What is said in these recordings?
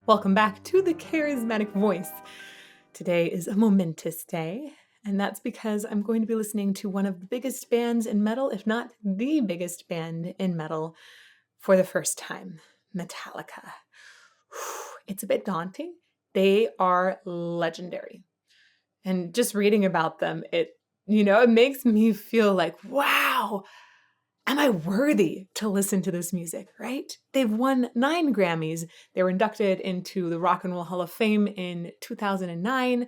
Welcome back to the Charismatic Voice. Today is a momentous day, and that's because I'm going to be listening to one of the biggest bands in metal, if not the biggest band in metal, for the first time, Metallica. It's a bit daunting. They are legendary. And just reading about them, it makes me feel like, wow, am I worthy to listen to this music, right? They've won 9 Grammys. They were inducted into the Rock and Roll Hall of Fame in 2009.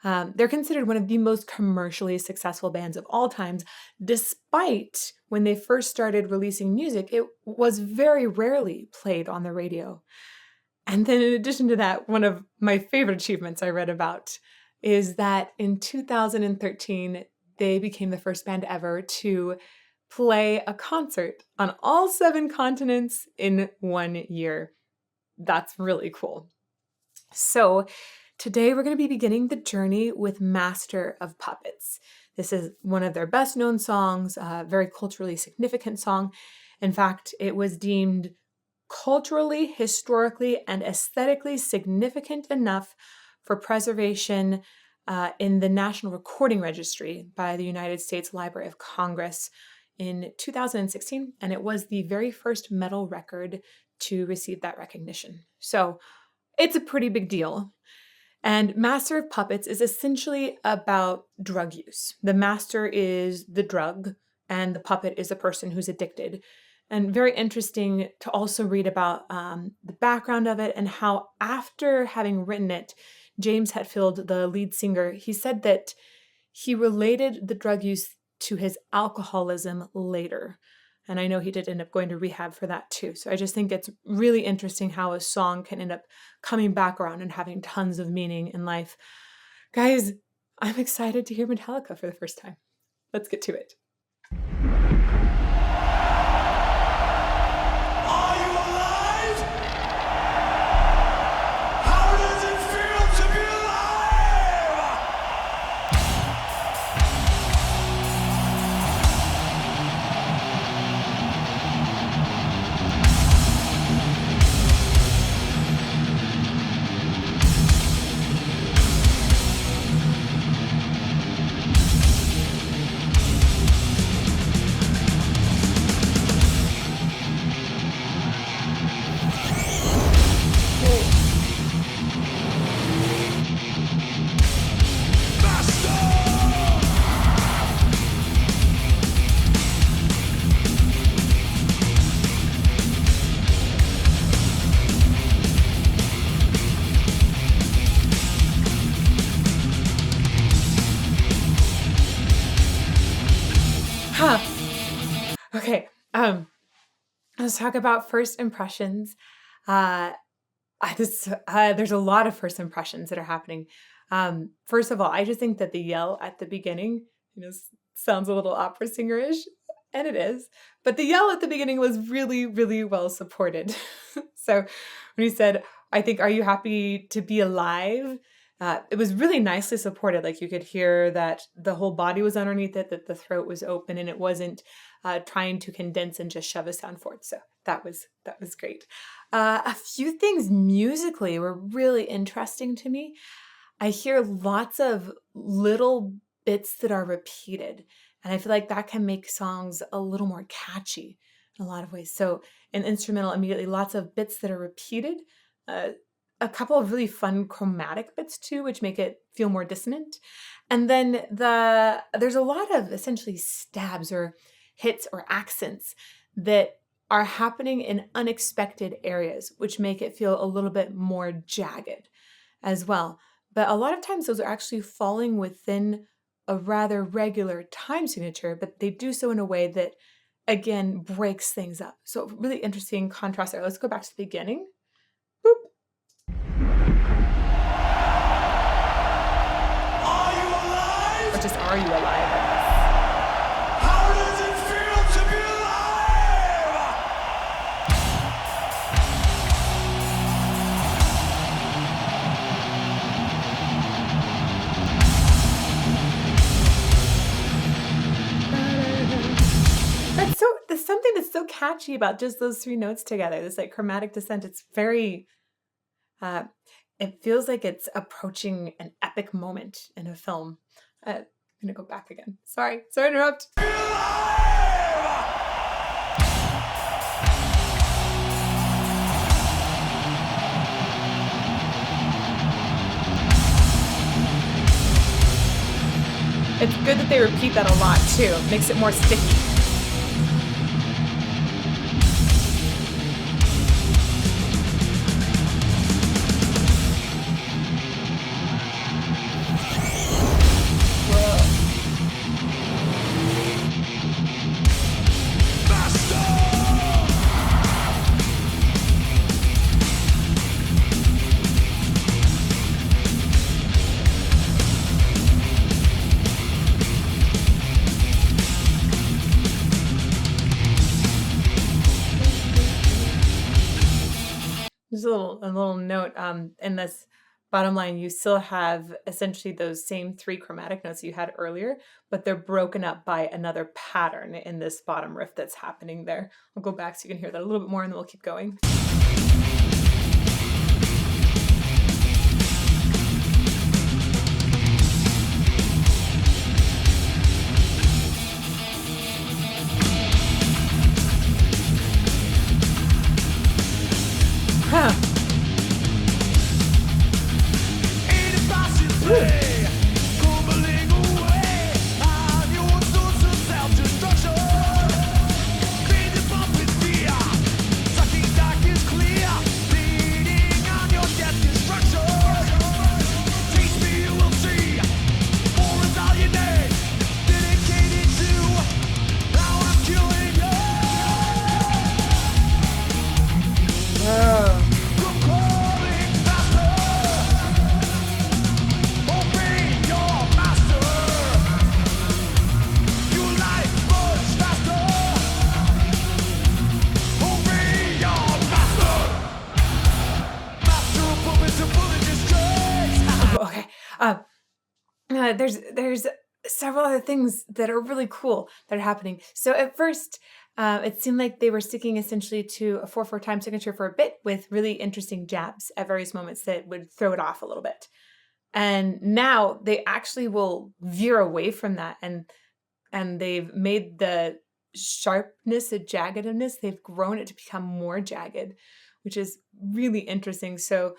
They're considered one of the most commercially successful bands of all times, despite when they first started releasing music, it was very rarely played on the radio. And then in addition to that, one of my favorite achievements I read about is that in 2013, they became the first band ever to play a concert on all 7 continents in 1 year. That's really cool. So today we're going to be beginning the journey with Master of Puppets. This is one of their best known songs, a very culturally significant song. In fact, it was deemed culturally, historically, and aesthetically significant enough for preservation in the National Recording Registry by the United States Library of Congress in 2016, and it was the very first metal record to receive that recognition. So it's a pretty big deal. And Master of Puppets is essentially about drug use. The master is the drug, and the puppet is a person who's addicted. And very interesting to also read about the background of it and how after having written it, James Hetfield, the lead singer, he said that he related the drug use to his alcoholism later. And I know he did end up going to rehab for that too. So I just think it's really interesting how a song can end up coming back around and having tons of meaning in life. Guys, I'm excited to hear Metallica for the first time. Let's get to it. Okay, let's talk about first impressions. There's a lot of first impressions that are happening. First of all, I just think that the yell at the beginning, sounds a little opera singer-ish, and it is. But the yell at the beginning was really, really well supported. So when he said, I think, "Are you happy to be alive?" It was really nicely supported. Like you could hear that the whole body was underneath it, that the throat was open, and it wasn't trying to condense and just shove a sound forward. So that was great. A few things musically were really interesting to me. I hear lots of little bits that are repeated, and I feel like that can make songs a little more catchy in a lot of ways. So an instrumental, immediately lots of bits that are repeated. A couple of really fun chromatic bits too, which make it feel more dissonant. And then there's a lot of essentially stabs or hits or accents that are happening in unexpected areas, which make it feel a little bit more jagged as well. But a lot of times those are actually falling within a rather regular time signature, but they do so in a way that, again, breaks things up. So really interesting contrast there. Let's go back to the beginning. Boop. Are you alive? Or just Are You Alive? How does it feel to be alive? There's something that's so catchy about just those 3 notes together. This like chromatic descent. It's very, Uh, it feels like it's approaching an epic moment in a film. I'm gonna go back again. Sorry to interrupt. It's good that they repeat that a lot too. It makes it more sticky. Just a little note in this bottom line, you still have essentially those same three chromatic notes you had earlier, but they're broken up by another pattern in this bottom riff that's happening there. I'll go back so you can hear that a little bit more and then we'll keep going. Huh. Okay. There's several other things that are really cool that are happening. So at first, it seemed like they were sticking essentially to a 4/4 time signature for a bit with really interesting jabs at various moments that would throw it off a little bit. And now they actually will veer away from that, and they've made the sharpness, the jaggedness, they've grown it to become more jagged, which is really interesting. So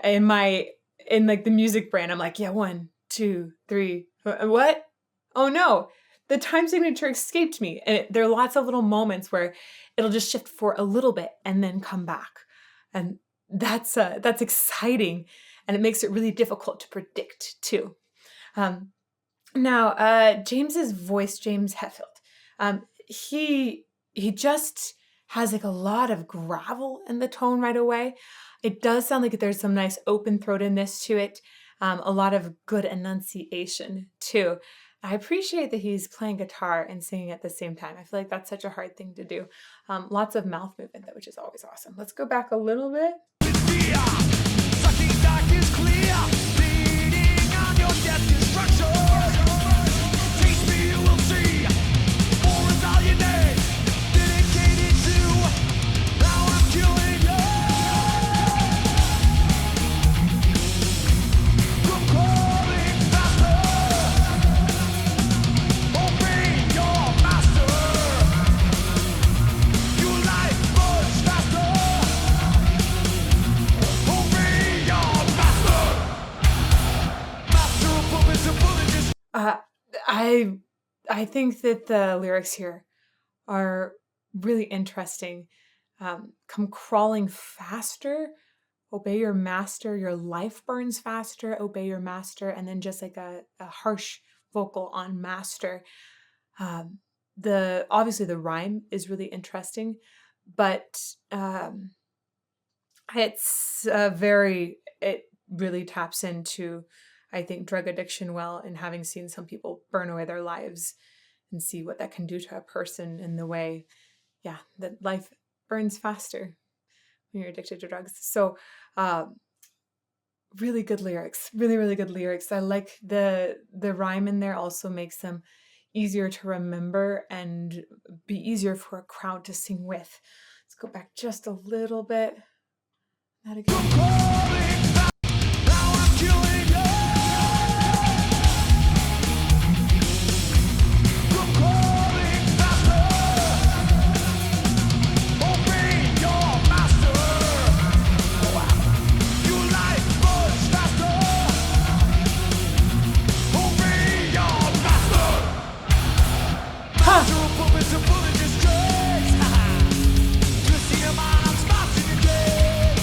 in like the music brain, I'm like, yeah, 1, 2, 3. What? Oh no, the time signature escaped me. And there are lots of little moments where it'll just shift for a little bit and then come back, and that's exciting, and it makes it really difficult to predict too. Now, James's voice, James Hetfield, he just has like a lot of gravel in the tone right away. It does sound like there's some nice open throatedness to it, a lot of good enunciation too. I appreciate that he's playing guitar and singing at the same time. I feel like that's such a hard thing to do. Lots of mouth movement, though, which is always awesome. Let's go back a little bit. I think that the lyrics here are really interesting. Come crawling faster, obey your master, your life burns faster, obey your master, and then just like a harsh vocal on master. The obviously the rhyme is really interesting, but it really taps into, I think, drug addiction well, and having seen some people burn away their lives and see what that can do to a person in the way, yeah, that life burns faster when you're addicted to drugs. So really good lyrics, really, really good lyrics. I like the rhyme in there also makes them easier to remember and be easier for a crowd to sing with. Let's go back just a little bit. that again. Now I'm killing you. I'm calling faster. Obey your master. You like much faster. Obey your master. Master of puppets and bullet distracts. You see him on spots in your day.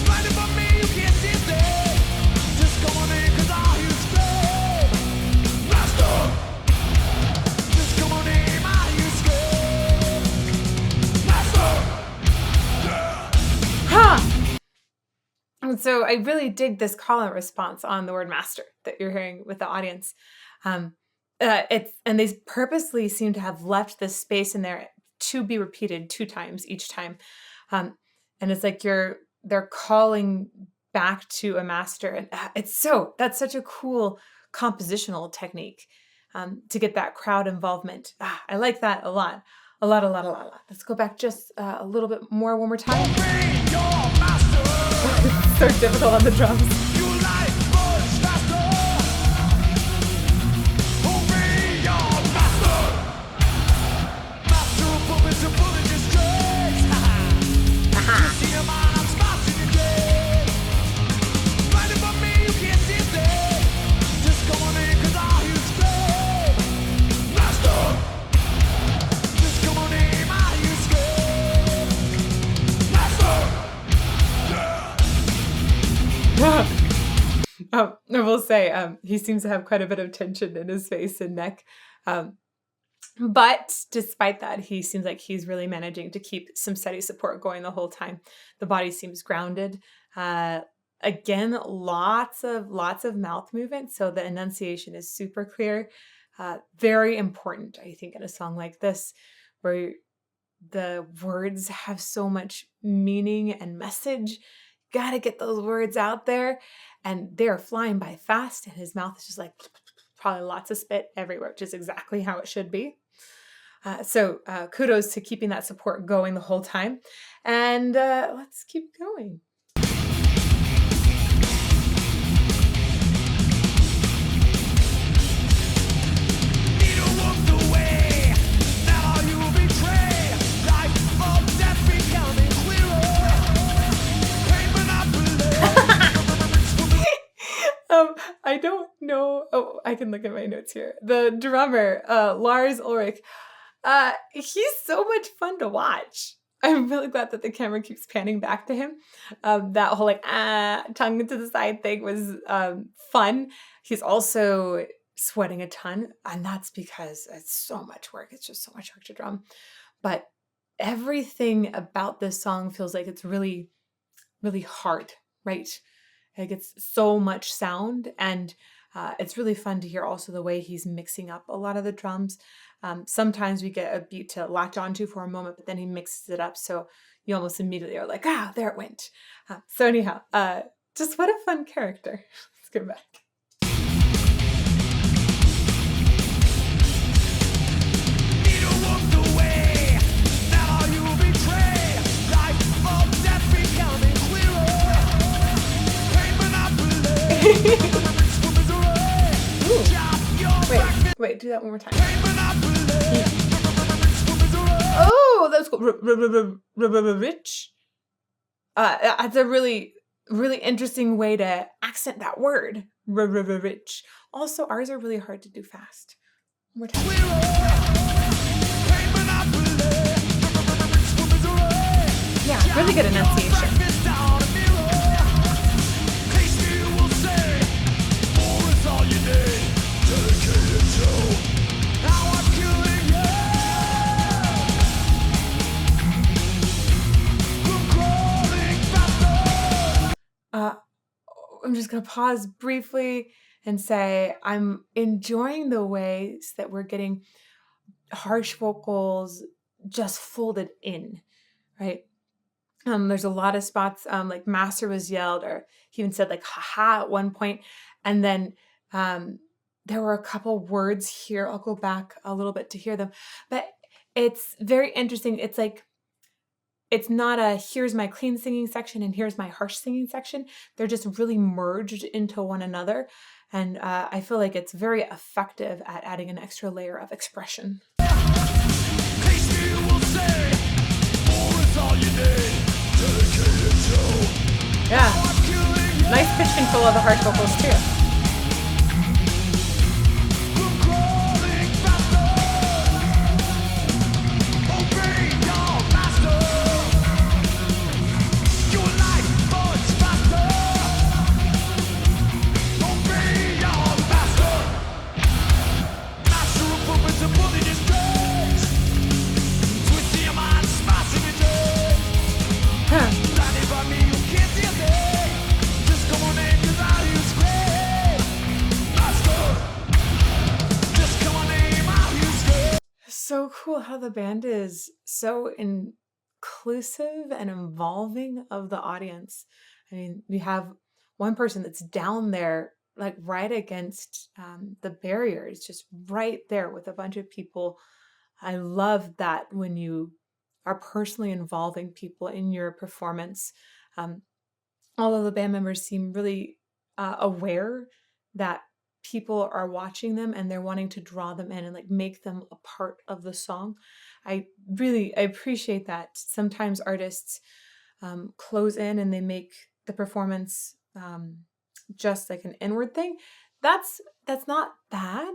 Blinded by me, you can't see a thing. Just come on in, 'cause I'll hear you scream. Master. Just come on in, I'll hear you scream. Master. Ha! And so I really dig this call and response on the word master that you're hearing with the audience. And they purposely seem to have left this space in there to be repeated 2 times each time. Um, and it's like they're calling back to a master. And that's such a cool compositional technique to get that crowd involvement. I like that a lot. A lot. Let's go back just a little bit more one more time. Obey your master. It's so difficult on the drums. You like much faster. Obey your master. Master of puppets and bullet distracts. You see him on spots in your day. Blinded by me, you can't see a thing. Just come on in, 'cause I'll hear you scream. Master. Just come on in, I'll hear you scream. Master. I will say he seems to have quite a bit of tension in his face and neck. But despite that, he seems like he's really managing to keep some steady support going the whole time. The body seems grounded. Again, lots of mouth movement, so the enunciation is super clear. Very important, I think, in a song like this, where the words have so much meaning and message. Gotta get those words out there, and they're flying by fast, and his mouth is just like probably lots of spit everywhere, which is exactly how it should be. So kudos to keeping that support going the whole time, and let's keep going. Needle walked away. Now you betray. Life of death becoming clearer. Pain monopoly. I don't know. Oh, I can look at my notes here. The drummer, Lars Ulrich, he's so much fun to watch. I'm really glad that the camera keeps panning back to him. That whole like tongue to the side thing was fun. He's also sweating a ton, and that's because it's so much work. It's just so much work to drum. But everything about this song feels like it's really, really hard, right? Like it's so much sound, and it's really fun to hear also the way he's mixing up a lot of the drums. Sometimes we get a beat to latch onto for a moment, but then he mixes it up, so you almost immediately are like, there it went. So anyhow, just what a fun character. Let's go back. Needle walked away. Now you betray. Life of death becoming clearer. Pain monopoly. Ooh. Chop your back. Wait, do that one more time. Pain monopoly. Oh, that's cool. Rich. That's a really, really interesting way to accent that word. Rich. Also, ours are really hard to do fast. One more time. Yeah, really good enunciation. I'm just going to pause briefly and say I'm enjoying the ways that we're getting harsh vocals just folded in, right? There's a lot of spots like master was yelled, or he even said like haha at one point, and then there were a couple words here. I'll go back a little bit to hear them, but it's very interesting. It's like it's not a here's my clean singing section and here's my harsh singing section. They're just really merged into one another. And I feel like it's very effective at adding an extra layer of expression. Taste me, you will say, more is all you need. Dedicated to. Yeah. I'm killing you. Nice pitch control of the harsh vocals too. I'm crawling faster. Obey your master. Your life much faster. Obey your master. Master of puppets and bully disgrace. Twisting your mind, smashing your day. Blinded by me, you can't see a thing. Just come on in, 'cause I use great. Master. Just come on in, I'll use great. So cool how the band is so inclusive and involving of the audience. I mean, we have one person that's down there, like right against the barriers, just right there with a bunch of people. I love that when you are personally involving people in your performance. All of the band members seem really aware that people are watching them and they're wanting to draw them in and like make them a part of the song. I appreciate that. Sometimes artists close in and they make the performance just like an inward thing. That's not bad.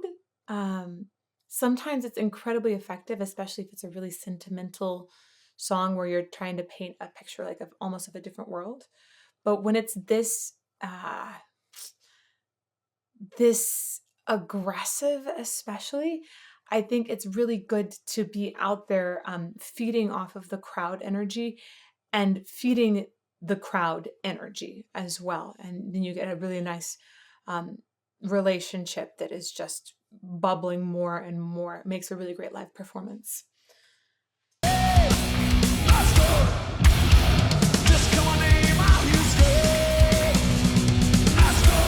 Sometimes it's incredibly effective, especially if it's a really sentimental song where you're trying to paint a picture like of almost of a different world. But when it's this this aggressive, especially, I think it's really good to be out there feeding off of the crowd energy and feeding the crowd energy as well. And then you get a really nice relationship that is just bubbling more and more. It makes a really great live performance. Master. Just come on in, I'll use great. Master.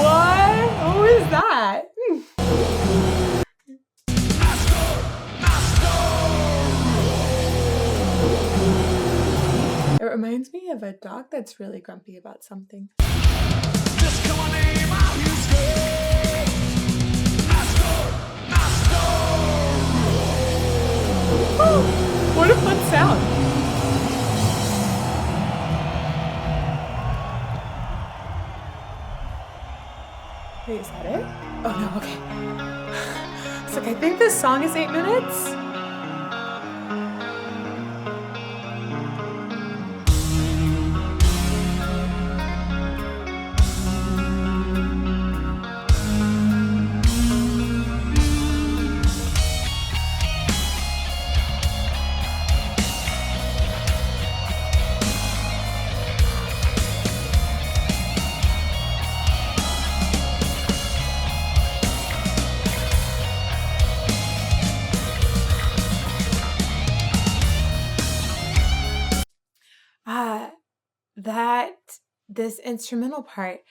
What? Who is that? It reminds me of a dog that's really grumpy about something. Just come on in, I'll use great. Master. What a fun sound. Wait, is that it? Oh no, okay. It's like, I think this song is 8 minutes. That this instrumental part,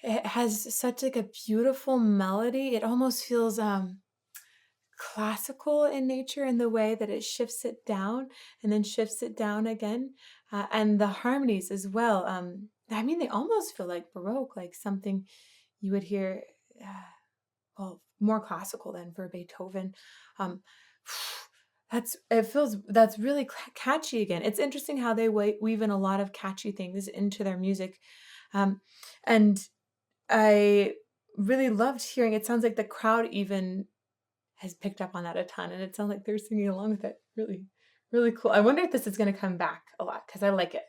it has such like a beautiful melody. It almost feels classical in nature in the way that it shifts it down and then shifts it down again. And the harmonies as well. I mean, they almost feel like Baroque, like something you would hear, well, more classical than for Beethoven. That's really catchy again. It's interesting how they weave in a lot of catchy things into their music. And I really loved hearing, it sounds like the crowd even has picked up on that a ton, and it sounds like they're singing along with it. Really, really cool. I wonder if this is going to come back a lot because I like it.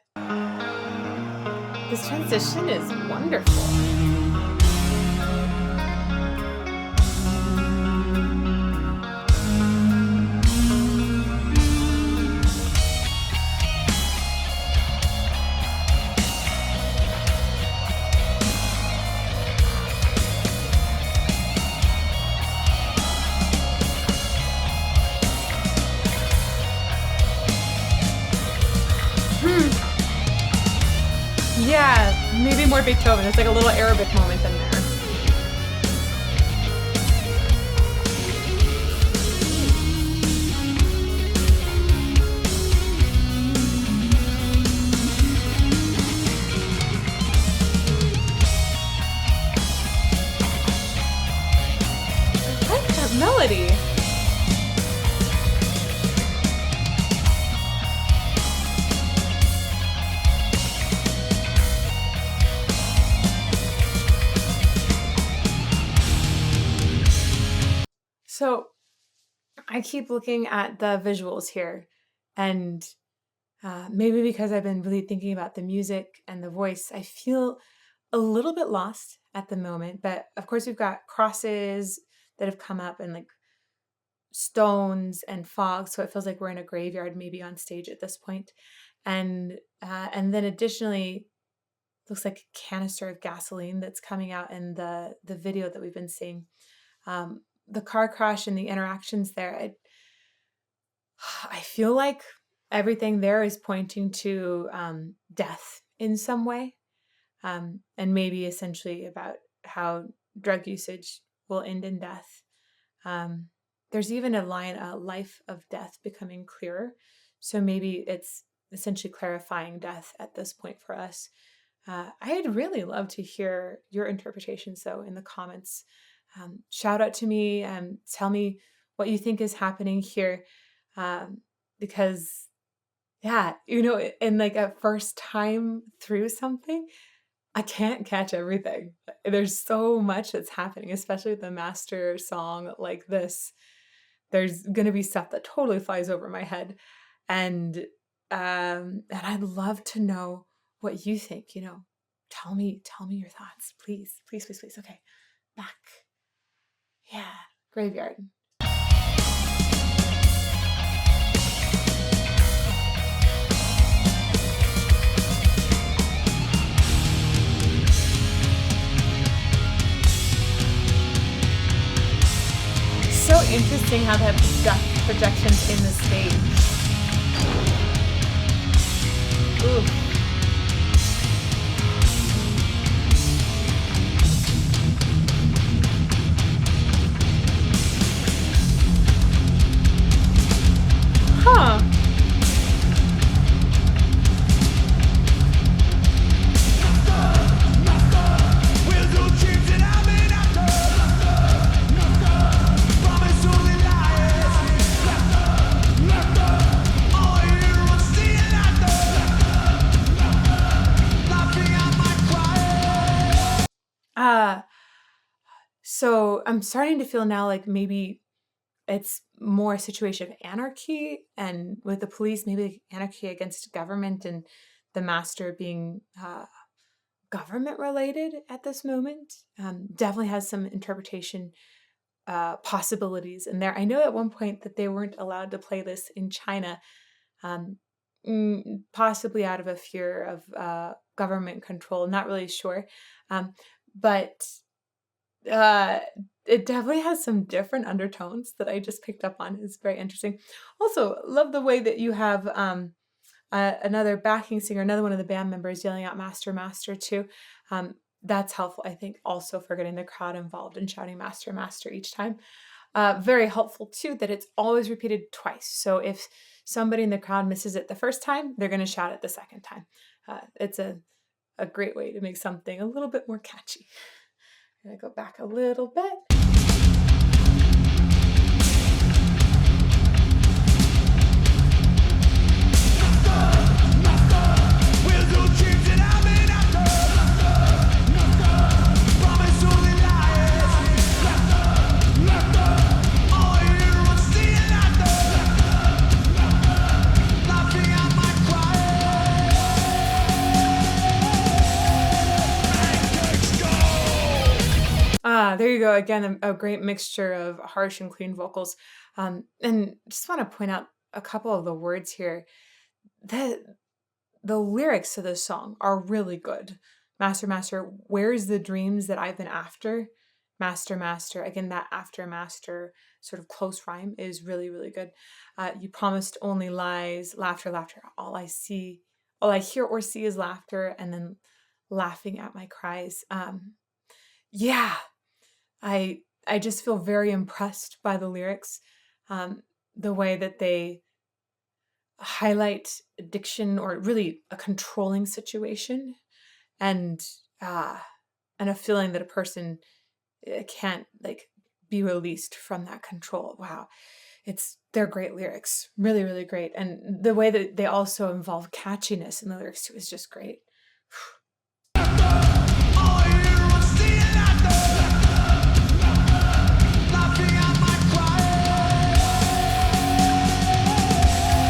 This transition is wonderful. Yeah, maybe more Beethoven. It's like a little Arabic moment in there. I keep looking at the visuals here, and maybe because I've been really thinking about the music and the voice, I feel a little bit lost at the moment. But of course, we've got crosses that have come up and like stones and fog, so it feels like we're in a graveyard, maybe on stage at this point. And then additionally, looks like a canister of gasoline that's coming out in the video that we've been seeing. The car crash and the interactions there, I feel like everything there is pointing to death in some way, and maybe essentially about how drug usage will end in death. There's even a line, a life of death becoming clearer. So maybe it's essentially clarifying death at this point for us. I'd really love to hear your interpretations, though, in the comments. Shout out to me and tell me what you think is happening here. Because, yeah, in like a first time through something, I can't catch everything. There's so much that's happening, especially with the master song like this. There's going to be stuff that totally flies over my head. And I'd love to know what you think, Tell me your thoughts, please. Please, please, please. Okay. Back. Yeah. Graveyard. So interesting how they have projections in the stage. Ooh. Huh. So I'm starting to feel now like maybe it's more a situation of anarchy, and with the police, maybe anarchy against government, and the master being government related at this moment. Definitely has some interpretation possibilities in there. I know at one point that they weren't allowed to play this in China, possibly out of a fear of government control. Not really sure, but it definitely has some different undertones that I just picked up on. It's very interesting. Also, love the way that you have another backing singer, another one of the band members yelling out "Master, Master" too. That's helpful, I think, also for getting the crowd involved and shouting "Master, Master" each time. Very helpful too that it's always repeated twice. So if somebody in the crowd misses it the first time, they're going to shout it the second time. It's a great way to make something a little bit more catchy. I'm going to go back a little bit. There you go. Again, a great mixture of harsh and clean vocals. And just want to point out a couple of the words here. The lyrics to this song are really good. Master, master, where's the dreams that I've been after? Master, master. Again, that after master sort of close rhyme is really, really good. You promised only lies, laughter, laughter. All I hear or see is laughter, and then laughing at my cries. Yeah. I just feel very impressed by the lyrics, the way that they highlight addiction, or really a controlling situation, and a feeling that a person can't like be released from that control. Wow, they're great lyrics, really, really great, and the way that they also involve catchiness in the lyrics too is just great.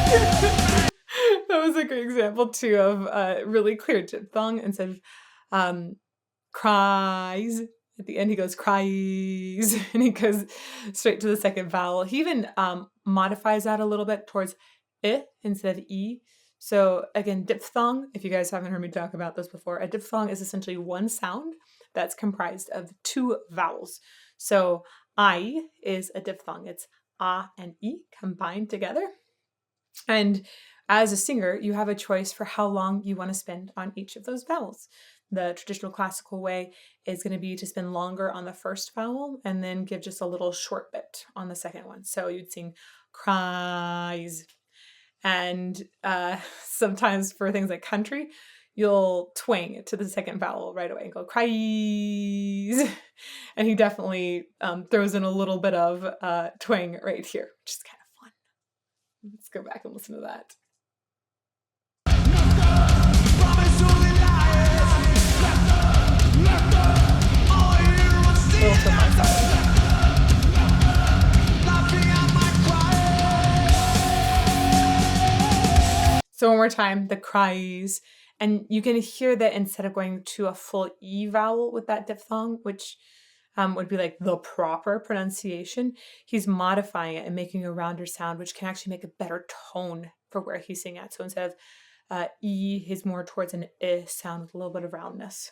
That was a great example too of a really clear diphthong instead of cries. At the end, he goes cries, and he goes straight to the second vowel. He even modifies that a little bit towards I instead of E. So again, diphthong, if you guys haven't heard me talk about this before, a diphthong is essentially one sound that's comprised of two vowels. So I is a diphthong. It's A and E combined together. And as a singer, you have a choice for how long you want to spend on each of those vowels. The traditional classical way is going to be to spend longer on the first vowel and then give just a little short bit on the second one. So you'd sing cries. And sometimes for things like country, you'll twang to the second vowel right away and go cries. And he definitely throws in a little bit of twang right here, which is kind of fun. Let's go back and listen to that. So one more time, the cries. And you can hear that instead of going to a full E vowel with that diphthong, which would be like the proper pronunciation, he's modifying it and making a rounder sound, which can actually make a better tone for where he's singing at. So instead of E, he's more towards an I sound with a little bit of roundness.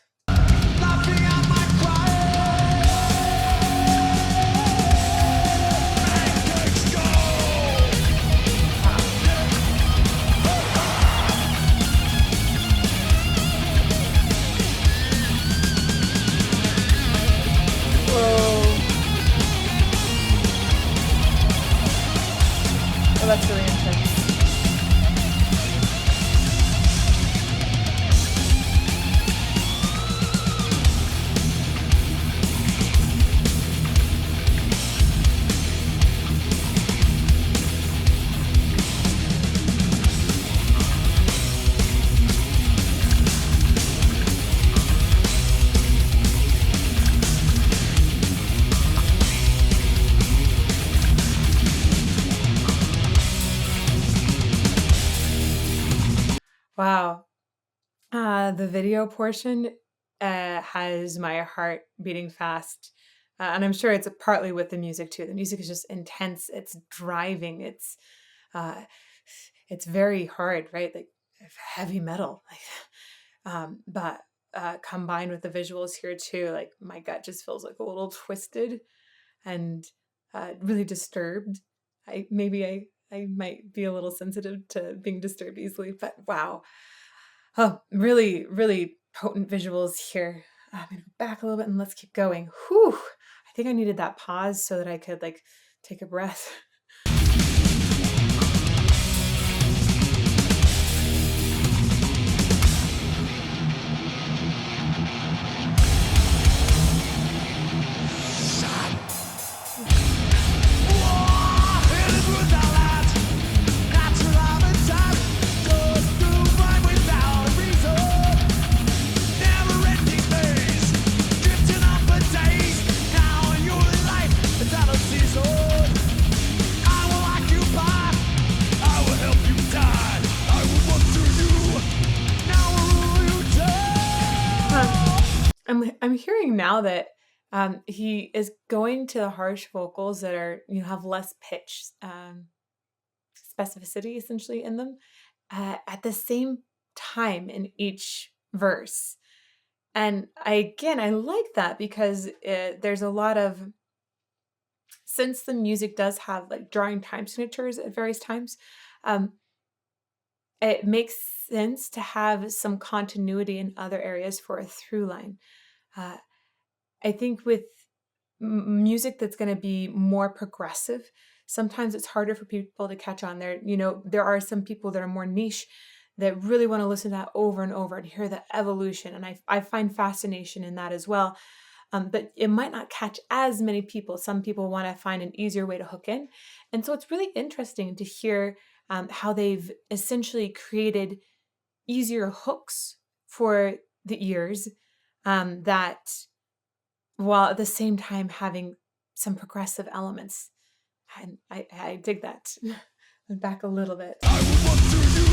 Oh, that's really intense. Wow. The video portion has my heart beating fast. And I'm sure it's partly with the music too. The music is just intense. It's driving. Uh, it's very hard, right? Like heavy metal. But combined with the visuals here too, like my gut just feels like a little twisted and really disturbed. I might be a little sensitive to being disturbed easily, but wow. Oh, really, really potent visuals here. I'm gonna go back a little bit and let's keep going. Whew. I think I needed that pause so that I could like take a breath. I'm hearing now that he is going to harsh vocals that are have less pitch specificity essentially in them at the same time in each verse. And I like that because there's a lot of, since the music does have like drawing time signatures at various times, um, it makes sense to have some continuity in other areas for a through line. Uh, I think with music that's going to be more progressive, sometimes it's harder for people to catch on. There are some people that are more niche that really want to listen to that over and over and hear the evolution. And I find fascination in that as well. But it might not catch as many people. Some people want to find an easier way to hook in. And so it's really interesting to hear how they've essentially created easier hooks for the ears that while at the same time having some progressive elements. And I dig that. Back a little bit. I would look to you.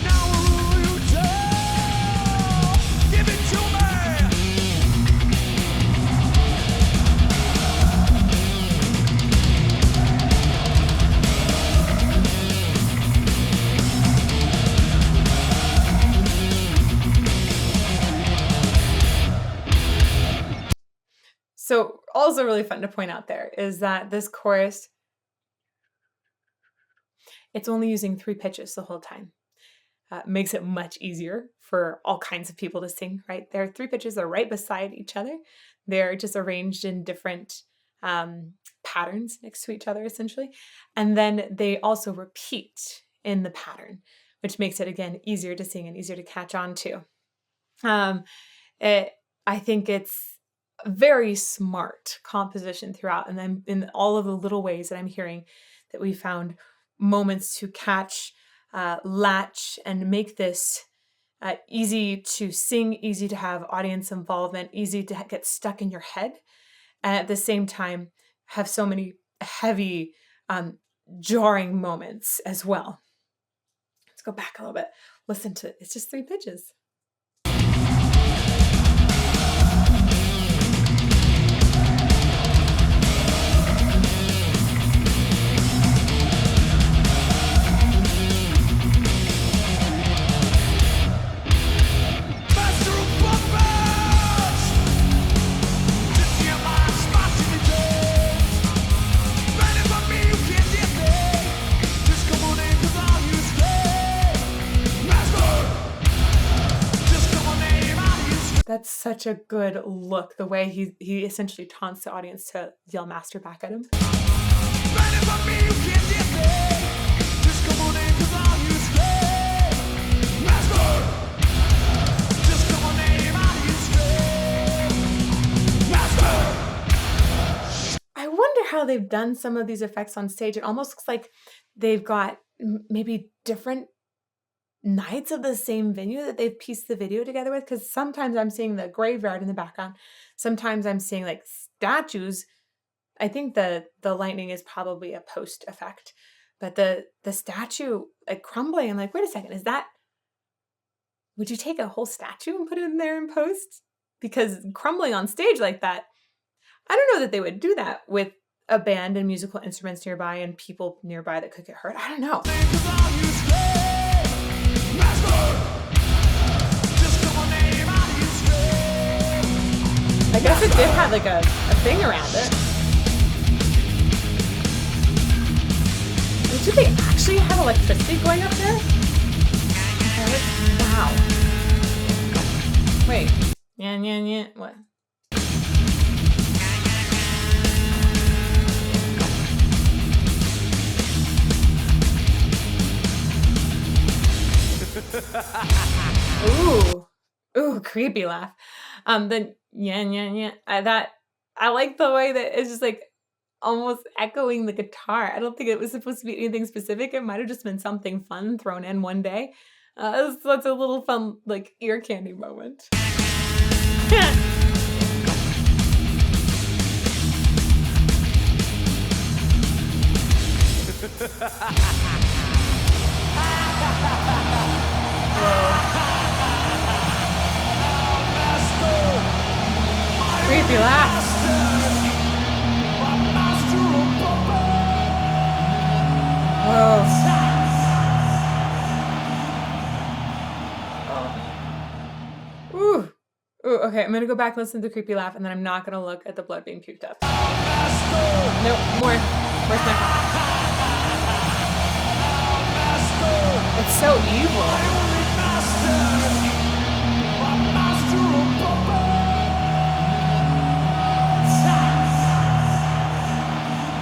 Now I rule you down. Give it to me. So also really fun to point out there is that this chorus, it's only using 3 pitches the whole time. Makes it much easier for all kinds of people to sing, right? There are 3 pitches, they're right beside each other. They're just arranged in different patterns next to each other, essentially. And then they also repeat in the pattern, which makes it, again, easier to sing and easier to catch on to. I think it's very smart composition throughout, and then in all of the little ways that I'm hearing that we found moments to catch, latch, and make this easy to sing, easy to have audience involvement, easy to get stuck in your head, and at the same time have so many heavy, jarring moments as well. Let's go back a little bit. Listen to it. It's just 3 pitches. Master of puppets. Just hear my responsibility. Ready for me, you can't get me. Just come on in, 'cause I'll use it. Master. Just come on in, I'll use it. That's such a good look, the way he essentially taunts the audience to yell master back at him. Ready for me, you can't get me. Just come on in, 'cause I'll use it. Master. Just come on in, I'll use it. Master. I wonder how they've done some of these effects on stage. It almost looks like they've got maybe different nights of the same venue that they've pieced the video together with, because sometimes I'm seeing the graveyard in the background. Sometimes I'm seeing like statues. I think the lightning is probably a post effect, but the statue like crumbling, I'm like, wait a second, is that, would you take a whole statue and put it in there in post? Because crumbling on stage like that, I don't know that they would do that with a band and musical instruments nearby and people nearby that could get hurt. I don't know. 'Cause I'll use it. Master. Just come on in, I'll use it. I guess it did have like a thing around it. Did they actually have electricity going up there? Okay, wow. Wait. Yeah. What? Ooh, creepy laugh. Then yeah. I like the way that it's just like almost echoing the guitar. I don't think it was supposed to be anything specific. It might have just been something fun thrown in one day. That's a little fun, like, ear candy moment. Creepy laugh. Ooh, okay, I'm gonna go back and listen to the creepy laugh, and then I'm not gonna look at the blood being puked up. Nope, more. Where's my phone? It's so evil.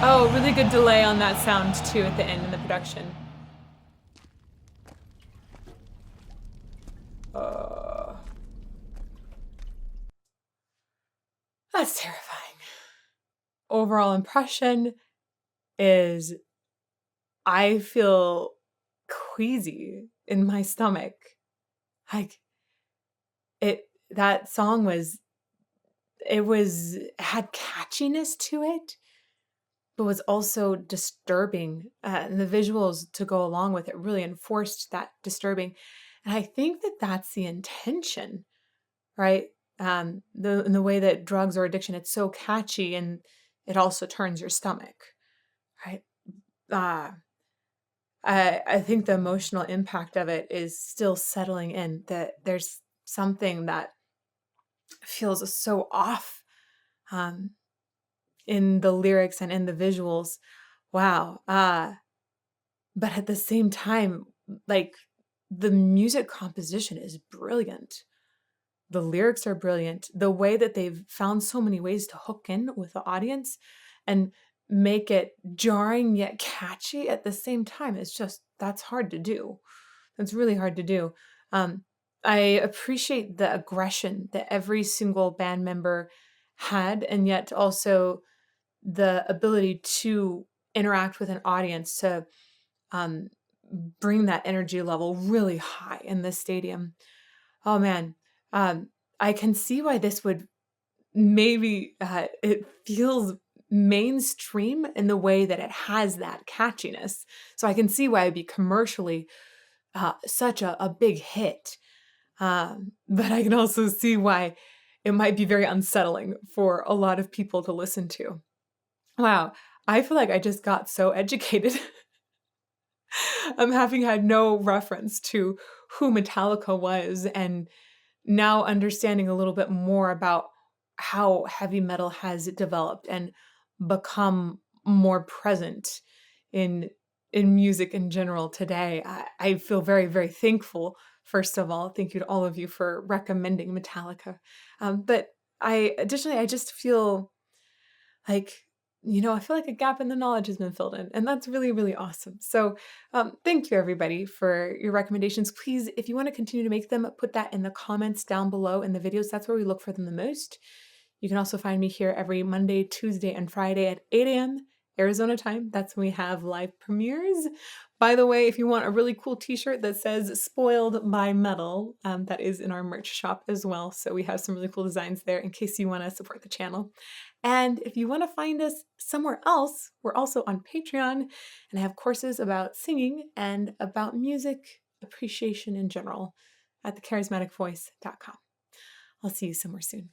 Oh, really good delay on that sound too at the end in the production. That's terrifying. Overall impression is I feel queasy in my stomach. Like that song had catchiness to it, but was also disturbing. And the visuals to go along with it really enforced that disturbing. And I think that that's the intention, right? In the way that drugs or addiction, it's so catchy and it also turns your stomach, right? Uh, I think the emotional impact of it is still settling in, that there's something that feels so off um, in the lyrics and in the visuals. Wow. But at the same time, like the music composition is brilliant. The lyrics are brilliant. The way that they've found so many ways to hook in with the audience and make it jarring yet catchy at the same time, it's just, that's hard to do. That's really hard to do. Um, I appreciate the aggression that every single band member had, and yet also the ability to interact with an audience to um, bring that energy level really high in the stadium. Oh man, I can see why this would maybe it feels mainstream in the way that it has that catchiness. So I can see why it'd be commercially such a big hit. But I can also see why it might be very unsettling for a lot of people to listen to. Wow, I feel like I just got so educated. Having had no reference to who Metallica was, and now understanding a little bit more about how heavy metal has developed and become more present in music in general today. I feel very, very thankful. First of all, thank you to all of you for recommending Metallica. But I just feel like, I feel like a gap in the knowledge has been filled in, and that's really, really awesome. So, thank you everybody for your recommendations. Please, if you want to continue to make them, put that in the comments down below in the videos. That's where we look for them the most. You can also find me here every Monday, Tuesday, and Friday at 8 a.m. Arizona time. That's when we have live premieres. By the way, if you want a really cool t-shirt that says Spoiled by Metal, that is in our merch shop as well. So we have some really cool designs there in case you want to support the channel. And if you want to find us somewhere else, we're also on Patreon, and I have courses about singing and about music appreciation in general at thecharismaticvoice.com. I'll see you somewhere soon.